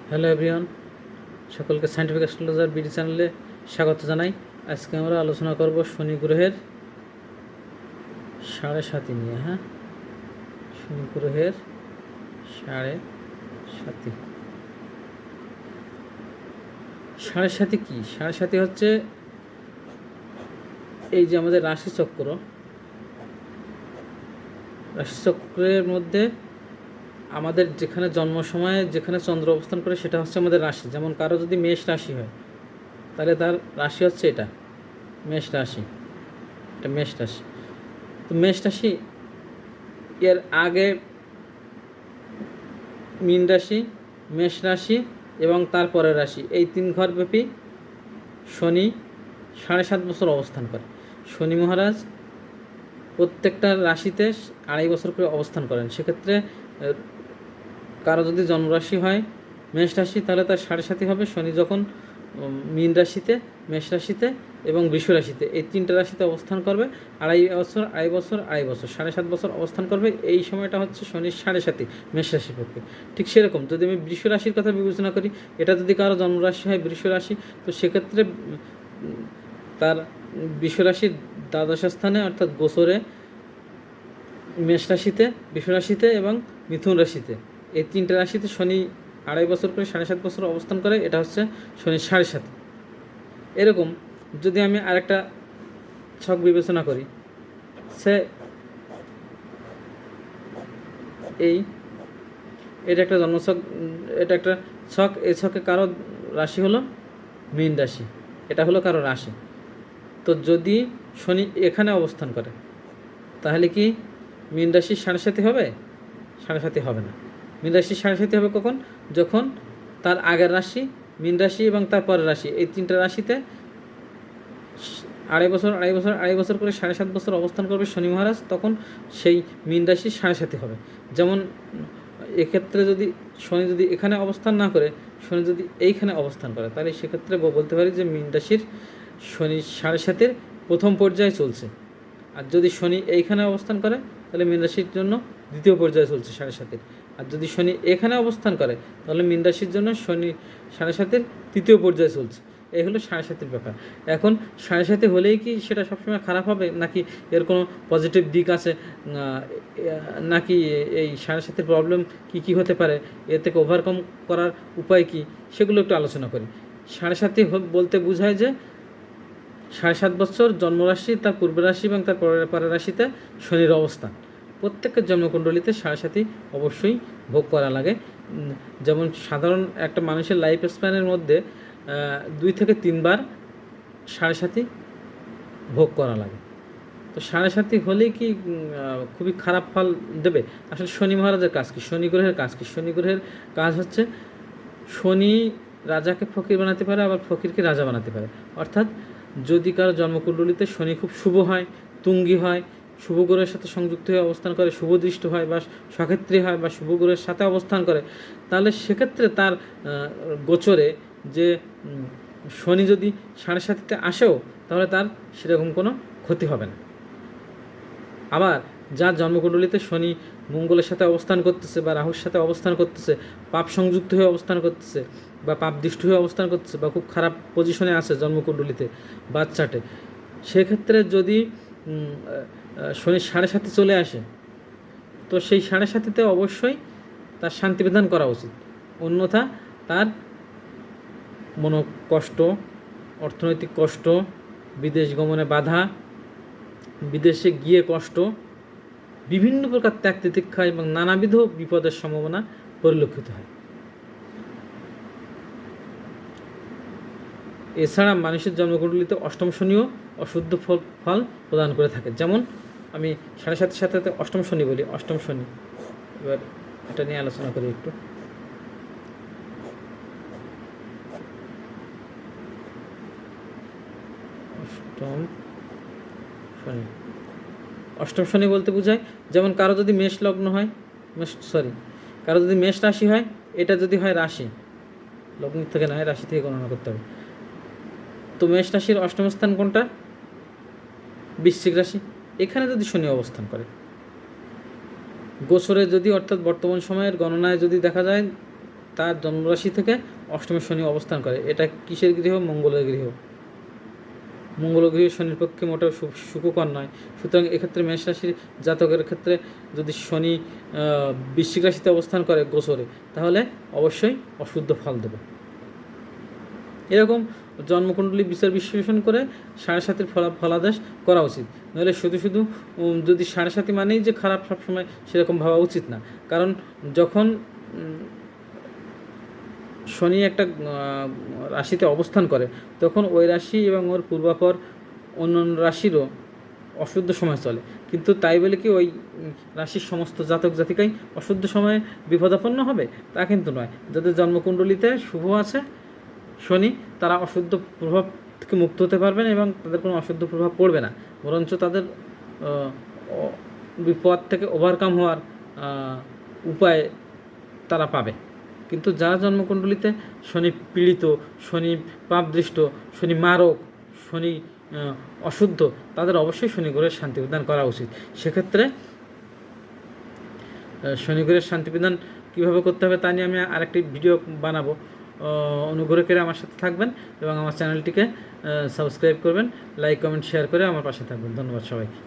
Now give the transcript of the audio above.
Hello everyone, সকলকে scientific astrologer BD চ্যানেলে স্বাগত জানাই। আজকে আমরা আলোচনা করব শনি গ্রহের 7.5 নিয়ে। শনি গ্রহের 7.5 7.5 কি? 7.5 হচ্ছে এই যে আমাদের রাশিচক্রের মধ্যে আমাদের যেখানে জন্ম সময়ে যেখানে চন্দ্র অবস্থান করে সেটা হচ্ছে আমাদের রাশি। যেমন কারো যদি মেষ রাশি হয় তাহলে তার রাশি হচ্ছে এটা মেষ রাশি। এটা মেষ রাশি। তো মেষ রাশি এর আগে মীন রাশি, মেষ রাশি এবং তারপরের রাশি, এই 3 ঘরব্যাপী শনি 7.5 বছর অবস্থান করে। শনি মহারাজ প্রত্যেকটা রাশিতে 2.5 বছর করে অবস্থান করেন। সেক্ষেত্রে কারো যদি জন্মরাশি হয় মেষ রাশি তাহলে তার 7.5 হবে। শনি যখন মীন রাশিতে, মেষ রাশিতে এবং বৃষ রাশিতে, এই 3টে রাশিতে অবস্থান করবে 2.5 বছর 2.5 বছর 7.5 বছর অবস্থান করবে। এই সময়টা হচ্ছে শনির 7.5 মেষ রাশির পক্ষে। ঠিক সেরকম যদি আমি বৃষ রাশির কথা বিবেচনা করি, এটা যদি কারো জন্মরাশি হয় বৃষ রাশি, তো সেক্ষেত্রে তার বৃষ রাশির দ্বাদশ স্থানে অর্থাৎ গোচরে মেষ রাশিতে, বৃষ রাশিতে এবং মিথুন রাশিতে, এই 3টে রাশিতে শনি 2.5 বছর করে 7.5 বছর অবস্থান করে। এটা হচ্ছে শনির 7.5। এরকম যদি আমি আরেকটা ছক বিবেচনা করি, সে এটা একটা জন্মছক, এটা একটা ছক। এই ছকে কারো রাশি হলো মীন রাশি, এটা হলো কারো রাশি। তো যদি শনি এখানে অবস্থান করে তাহলে কি মীন রাশির 7.5 হবে? 7.5 হবে না। মীন রাশির 7.5 হবে কখন? যখন তার আগের রাশি মীন রাশি এবং তার পরের রাশি, এই 3টে রাশিতে 2.5 বছর করে 7.5 বছর অবস্থান করবে শনি মহারাজ, তখন সেই মীন রাশির 7.5 হবে। যেমন এক্ষেত্রে যদি শনি যদি এখানে অবস্থান না করে, শনি যদি এইখানে অবস্থান করে, তাহলে সেক্ষেত্রে বলতে পারি যে মীন রাশির শনি 7.5 প্রথম পর্যায়ে চলছে। আর যদি শনি এইখানে অবস্থান করে তাহলে মীন রাশির জন্য দ্বিতীয় পর্যায়ে চলছে 7.5। আর যদি শনি এখানে অবস্থান করে তাহলে মীন রাশির জন্য শনি 7.5 তৃতীয় পর্যায়ে চলছে। এই হলো 7.5 ব্যাপার। এখন 7.5 হলেই কি সেটা সবসময় খারাপ হবে, নাকি এর কোনো পজিটিভ দিক আছে, নাকি এই 7.5 প্রবলেম কী কী হতে পারে, এর থেকে ওভারকাম করার উপায় কী, সেগুলো একটু আলোচনা করি। 7.5 বলতে বোঝায় যে 7.5 বছর জন্মরাশি, তার পূর্ব রাশি এবং তার পরের রাশিতে শনির অবস্থান। প্রত্যেকের জন্মকুণ্ডলিতে 7.5 অবশ্যই ভোগ করা লাগে। যেমন সাধারণ একটা মানুষের লাইফ স্প্যানের মধ্যে 2 থেকে 3 বার 7.5 ভোগ করা লাগে। তো 7.5 হলেই কি খুবই খারাপ ফল দেবে? আসলে শনি মহারাজের কাজ কি, শনি গ্রহের কাজ কি? শনি গ্রহের কাজ হচ্ছে শনি রাজাকে ফকির বানাতে পারে, আবার ফকিরকে রাজা বানাতে পারে। অর্থাৎ যদি কারো জন্মকুণ্ডলিতে শনি খুব শুভ হয়, তুঙ্গি হয়, শুভ গ্রহের সাথে সংযুক্ত হয়ে অবস্থান করে, শুভদৃষ্ট হয় বা সক্ষেত্রী হয় বা শুভ গ্রহের সাথে অবস্থান করে, তাহলে সেক্ষেত্রে তার গোচরে যে শনি যদি 7.5 আসেও তাহলে তার সেরকম কোনো ক্ষতি হবে না। আবার যার জন্মকুণ্ডলিতে শনি মঙ্গলের সাথে অবস্থান করতেছে বা রাহুর সাথে অবস্থান করতেছে, পাপ সংযুক্ত হয়ে অবস্থান করতেছে বা পাপ দৃষ্টি হয়ে অবস্থান করতেছে বা খুব খারাপ পজিশনে আছে জন্মকুণ্ডলিতে বাচ্চাটে, সেক্ষেত্রে যদি শনি 7.5 চলে আসে, তো সেই 7.5 অবশ্যই তার শান্তি বিধান করা উচিত। অন্যথা তার মনোকষ্ট, অর্থনৈতিক কষ্ট, বিদেশ গমনে বাধা, বিদেশে গিয়ে কষ্ট, বিভিন্ন প্রকার ত্যাগ তিতিক্ষা এবং নানাবিধ বিপদের সম্ভাবনা পরিলক্ষিত হয়। এছাড়া মানুষের জন্মকুণ্ডলিতে অষ্টম শনিও অশুদ্ধ ফল প্রদান করে থাকে। যেমন আমি 7.5 সাথে অষ্টম শনি বলি। অষ্টম শনি, এবার এটা নিয়ে আলোচনা করি একটু। অষ্টম শনি বলতে বোঝায়, যেমন কারো যদি মেষ লগ্ন হয়, কারো যদি মেষ রাশি হয়, এটা যদি হয় রাশি, লগ্ন থেকে নয়, রাশি থেকে গণনা করতে হবে। তো মেষ রাশির অষ্টম স্থান কোনটা? বৃশ্চিক রাশি। এখানে যদি শনি অবস্থান করে, গোচরে যদি, অর্থাৎ বর্তমান সময়ের গণনায় যদি দেখা যায় তার জন্মরাশি থেকে অষ্টমে শনি অবস্থান করে। এটা কিসের গৃহ? মঙ্গলের গৃহ। মঙ্গল গৃহ শনির পক্ষে মোটেও সুখকর নয়। সুতরাং এক্ষেত্রে মেষ রাশির জাতকের ক্ষেত্রে যদি শনি বৃশ্চিক রাশিতে অবস্থান করে গোচরে, তাহলে অবশ্যই অশুদ্ধ ফল দেবে। এরকম জন্মকুণ্ডলী বিচার বিশ্লেষণ করে 7.5 ফলাদেশ করা উচিত। নইলে শুধু শুধু যদি 7.5 মানেই যে খারাপ সবসময়, সেরকম ভাবা উচিত না। কারণ যখন শনি একটা রাশিতে অবস্থান করে, তখন ওই রাশি এবং ওর পূর্বাপর অন্য রাশিরও অশুদ্ধ সময় চলে। কিন্তু তাই বলে কি ওই রাশির সমস্ত জাতক জাতিকাই অশুদ্ধ সময়ে বিপদাপন্ন হবে? তা কিন্তু নয়। যাদের জন্মকুণ্ডলিতে শুভ আছে শনি, তারা অশুদ্ধ প্রভাব থেকে মুক্ত হতে পারবেন এবং তাদের কোনো অশুদ্ধ প্রভাব পড়বে না, বরঞ্চ তাদের বিপদ থেকে ওভারকাম হওয়ার উপায় তারা পাবে। কিন্তু যারা জন্মকুণ্ডলিতে শনি পীড়িত, শনি পাপদৃষ্ট, শনি মারক, শনি অশুদ্ধ, তাদের অবশ্যই শনি গ্রহের শান্তি বিধান করা উচিত। সেক্ষেত্রে শনি গ্রহের শান্তি বিধান কীভাবে করতে হবে তা নিয়ে আমি আরেকটি ভিডিও বানাবো। অনুগ্রহ করে আমার সাথে থাকবেন এবং আমার চ্যানেলটিকে সাবস্ক্রাইব করবেন, লাইক কমেন্ট শেয়ার করে আমার পাশে থাকবেন। ধন্যবাদ সবাইকে।